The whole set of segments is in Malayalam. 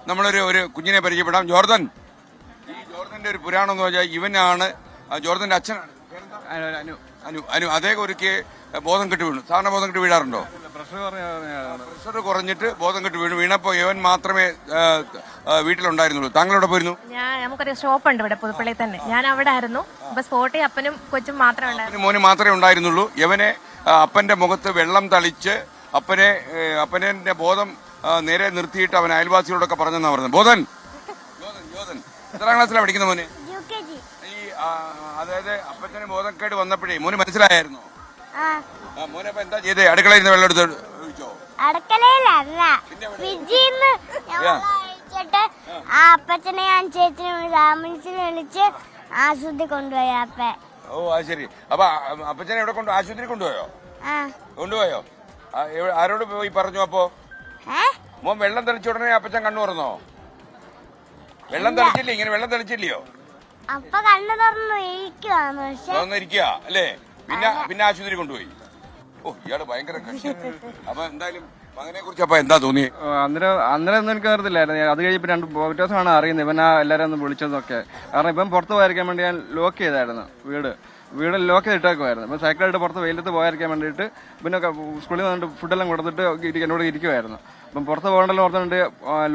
നമ്മളൊരു കുഞ്ഞിനെ പരിചയപ്പെടാം. ജോർദൻ. ഈ ജോർദന്റെ ഒരു പുരാണം എന്ന് വെച്ചാൽ ഇവനാണ് ജോർദന്റെ അച്ഛനാണ്. അനു അദ്ദേഹം ഒരിക്കൽ ബോധം കെട്ട് വീണു. സാധാരണ ബോധം കെട്ട് വീഴാറുണ്ടോ? പ്രഷർ കുറഞ്ഞിട്ട് ബോധം കെട്ട് വീണപ്പോ ഇവൻ മാത്രമേ വീട്ടിലുണ്ടായിരുന്നുള്ളൂ. താങ്കളോടെ പോയിരുന്നു? നമുക്കൊരു ഷോപ്പ് ഉണ്ട് ഇവിടെ പുതുപ്പള്ളി തന്നെ. ഞാൻ അവിടെ ആയിരുന്നു. സ്പോട്ടിൽ അപ്പനും കൊച്ചും മാത്രമേ ഉണ്ടായിരുന്നു. മോന് മാത്രമേ ഉണ്ടായിരുന്നുള്ളൂ. ഇവനെ അപ്പന്റെ മുഖത്ത് വെള്ളം തളിച്ച് അപ്പനെ ബോധം നേരെ നിർത്തിയിട്ട് അവൻ അയൽവാസികളോടൊക്കെ പറഞ്ഞെന്നാ പറഞ്ഞത്. ബോധൻ എത്രാം ക്ലാസ്സിലാണ് പഠിക്കുന്ന മോന്? ഈ അതായത് അപ്പച്ചന് ബോധക്കേട് വന്നപ്പോഴേ മോന് മനസ്സിലായിരുന്നു. മോനെ അപ്പൊ എന്താ ചെയ്തേ? അടുക്കളയിൽ നിന്ന് വെള്ളം എടുത്ത് ഒഴിച്ചോ? അടുക്കളയിലല്ല, ഫ്രിഡ്ജിന്ന് അപ്പച്ചനെ ഞാൻ ചേച്ചിനെ ആംബുലൻസിൽ വിളിച്ച് ആശുപത്രി കൊണ്ടുപോയി. ഓ അത് ശരി. അപ്പൊ അപ്പച്ചനെ എവിടെ ആശുപത്രി കൊണ്ടുപോയോ? കൊണ്ടുപോയോ? ആരോട് പോയി പറഞ്ഞു? അപ്പോ മോൻ വെള്ളം തെളിച്ച ഉടനെ അപ്പച്ചൻ കണ്ണു തുറന്നോ? വെള്ളം തെളിച്ചില്ലേ? ഇങ്ങനെ വെള്ളം തെളിച്ചില്ലയോ? അപ്പൊ കണ്ണു തുറന്നിരിക്കുക അല്ലേ? പിന്നെ ആശുപത്രി കൊണ്ടുപോയി. ഓ ഇയാള് ഭയങ്കര അപ്പൊ എന്തായാലും മകനെ കുറിച്ച് അപ്പൊ എന്താ തോന്നി? അന്നേരം ഒന്നും എനിക്ക് അറിയത്തില്ലായിരുന്നു. അത് കഴിഞ്ഞപ്പോ 2 ദിവസമാണ് അറിയുന്നത് ഇവൻ എല്ലാവരും ഒന്ന് വിളിച്ചതൊക്കെ. കാരണം ഇപ്പം പുറത്ത് പോയിരിക്കാൻ വേണ്ടി ഞാൻ ലോക്ക് ചെയ്തായിരുന്നു. വീട് ലോക്ക് ചെയ്തിട്ടേക്കുമായിരുന്നു. ഇപ്പം സൈക്കിളായിട്ട് പുറത്ത് വെയിലത്ത് പോയിരിക്കാൻ വേണ്ടിയിട്ട് പിന്നെ സ്കൂളിൽ വന്നിട്ട് ഫുഡെല്ലാം കൊടുത്തിട്ട് എന്നോട് ഇരിക്കുമായിരുന്നു. അപ്പം പുറത്ത് പോകണ്ടല്ലോ ഓർത്തുകൊണ്ട്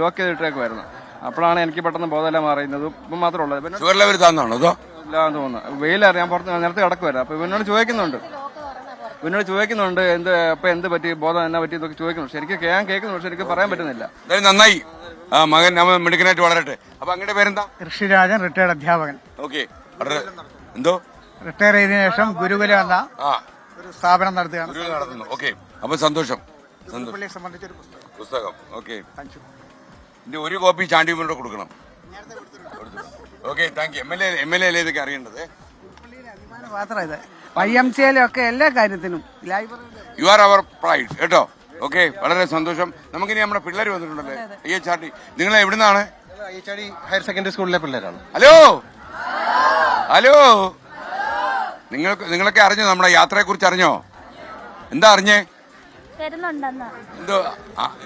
ലോക്ക് ചെയ്തിട്ടേക്കുമായിരുന്നു. അപ്പോഴാണ് എനിക്ക് പെട്ടെന്ന് ബോധമെല്ലാം മാറിയുന്നത്. ഇപ്പം മാത്രമേ ഉള്ളത്. പിന്നെ ഇല്ലാന്ന് തോന്നുന്നു. വെയിലറിയാം, ഞാൻ പുറത്ത് നേരത്തെ കിടക്കുമായിരുന്നു. അപ്പൊ ഇവനോട് ചോദിക്കുന്നുണ്ട് എന്ത് പറ്റി, ബോധം എന്നാ പറ്റി എന്നൊക്കെ ചോദിക്കുന്നു. ശരിക്കും ഞാൻ കേൾക്കുന്നു, പക്ഷെ എനിക്ക് പറയാൻ പറ്റുന്നില്ല. നന്നായി, മകൻ മിടുക്കനായിട്ട് വളരട്ടെ. അപ്പൊ അങ്ങയുടെ പേരെന്താ? ഋഷിരാജൻ, റിട്ടയർഡ് അധ്യാപകൻ. ഓക്കെ. എന്തോ റിട്ടയർ ചെയ്തതിനു ശേഷം ഗുരുകുലം എന്ന ഒരു സ്ഥാപനം നടത്തുന്നു. ഓക്കെ. അപ്പൊ സന്തോഷം. സംബന്ധിച്ചൊരു പുസ്തകം. ഓക്കെ. ഇതിന്റെ ഒരു കോപ്പി ചാണ്ടിയമ്മനോട് കൊടുക്കണം. Okay, thank you. M L A ഇതൊക്കെ അറിയേണ്ടത്. മാത്രം ഇത് YMCA-യിലൊക്കെ എല്ലാ കാര്യത്തിനും യു ആർ അവർ പ്രൈഡ് കേട്ടോ. ഓക്കെ, വളരെ സന്തോഷം. നമുക്കിനി നമ്മുടെ പിള്ളേർ വന്നിട്ടുണ്ടല്ലേ? IHRD. നിങ്ങൾ എവിടുന്നാണ്? IHRD ഹയർ സെക്കൻഡറി സ്കൂളിലെ പിള്ളേരാണ്. ഹലോ, നിങ്ങളൊക്കെ അറിഞ്ഞോ? നമ്മുടെ യാത്രയെ കുറിച്ച് അറിഞ്ഞോ? എന്താ അറിഞ്ഞേ?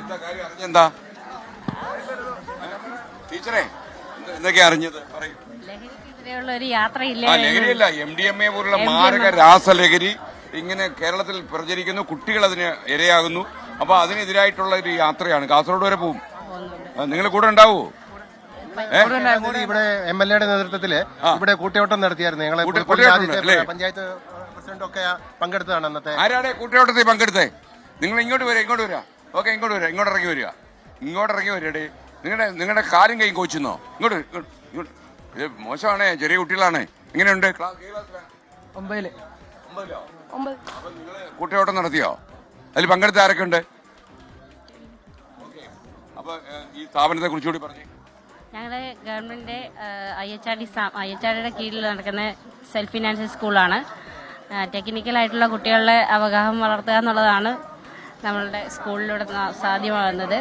എന്താ കാര്യം അറിഞ്ഞെന്താ? ടീച്ചറെ എന്തൊക്കെയാ അറിഞ്ഞത്? പറയൂ. ലഹരിയല്ല, MDMA പോലുള്ള മാരക രാസലഹരി ഇങ്ങനെ കേരളത്തിൽ പ്രചരിക്കുന്നു. കുട്ടികൾ അതിന് ഇരയാകുന്നു. അപ്പൊ അതിനെതിരായിട്ടുള്ള ഒരു യാത്രയാണ്. കാസർഗോഡ് വരെ പോവും. നിങ്ങൾ കൂടെ ഉണ്ടാവോ? ഇവിടെ MLA-യുടെ നേതൃത്വത്തില് ഇവിടെ കൂട്ടയോട്ടം നടത്തിയായിരുന്നു. ഞങ്ങളെ പഞ്ചായത്ത് പ്രസിഡന്റ് ഒക്കെ പങ്കെടുത്തതാണ് അന്നത്തെ. ആരാടെ കൂട്ടയോട്ടത്തിൽ പങ്കെടുത്തേ? നിങ്ങൾ ഇങ്ങോട്ട് വരാ. ഓക്കെ, ഇങ്ങോട്ട് ഇറങ്ങി വരിക. നിങ്ങളുടെ കാലും കൈ കോച്ചുന്നോ? ഇങ്ങോട്ട്. ഇത് മോശമാണേ, ചെറിയ കുട്ടികളാണ്. എങ്ങനെയുണ്ട്? കൂട്ടയോട്ടം നടത്തിയോ? അതിൽ പങ്കെടുത്ത ആരൊക്കെ ഉണ്ട്? അപ്പൊ ഈ സ്ഥാപനത്തെ കുറിച്ചുകൂടി പറഞ്ഞു. ഞങ്ങള് ഗവൺമെന്റ് IHRD-യുടെ കീഴിൽ നടക്കുന്ന സെൽഫ് ഫിനാൻഷ്യൽ സ്കൂളാണ്. ടെക്നിക്കലായിട്ടുള്ള കുട്ടികളുടെ അവഗാഹം വളർത്തുക എന്നുള്ളതാണ് നമ്മളുടെ സ്കൂളിലൂടെ സാധ്യമാകുന്നത്.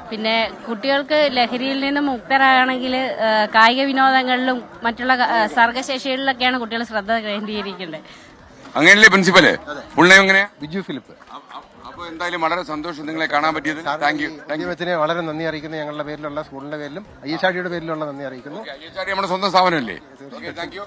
പിന്നെ കുട്ടികൾക്ക് ലഹരിയിൽ നിന്ന് മുക്തരാകണമെങ്കിൽ കായിക വിനോദങ്ങളിലും മറ്റുള്ള സർഗശേഷികളിലൊക്കെയാണ് കുട്ടികൾ ശ്രദ്ധ കേന്ദ്രീകരിക്കേണ്ടത്. അങ്ങനെയല്ലേ പ്രിൻസിപ്പല്? എങ്ങനെയാ? ബിജു ഫിലിപ്പ്. അപ്പൊ എന്തായാലും വളരെ സന്തോഷം നിങ്ങളെ കാണാൻ പറ്റിയത്. Thank you. വളരെ നന്ദി അറിയിക്കുന്നു. ഞങ്ങളുടെ പേരിലുള്ള സ്കൂളിന്റെ പേരിലും IHRD-യുടെ പേരിലുള്ള നന്ദി അറിയിക്കുന്നു. IHRD നമ്മുടെ സ്വന്തം സ്ഥാപനമല്ലേ? Thank you.